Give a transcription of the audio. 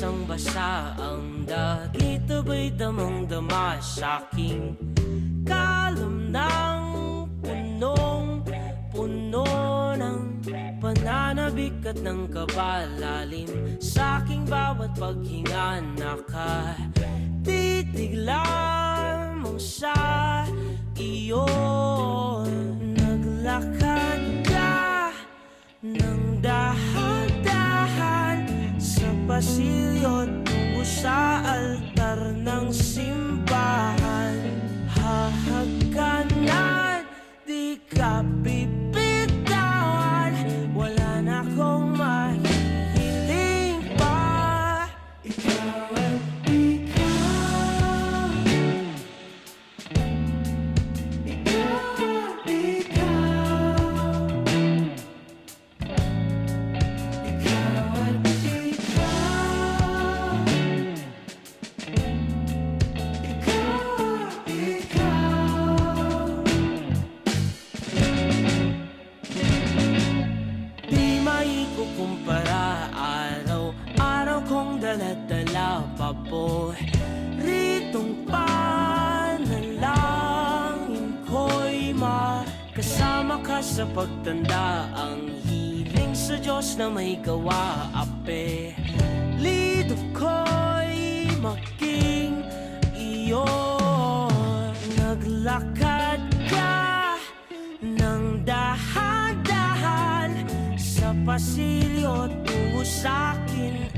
basang-basa ang dagit, aba'y damang-dama sa'king kalam ng punong-puno ng pananabik at ng kabalalim. Sa'king bawat paghinga nakatitig lamang sa iyo. Naglakad ka ng dahan-dahan sa pasilyo tungo sa altar ng simbahan. Hahagkanan, di ka bibitawan, wala na akong mahihiling pa. Ikaw at ikaw, ikaw at ikaw, ikaw at ikaw, di maikukumpara, araw-araw kong dala-dala paboritong panalangin ko'y makasama ka sa pagtanda. Ang hiling sa Diyos na may gawa, apelido ko'y maging iyo. Naglakad ka ng dahan-dahan sa pasilyo tungo sa'kin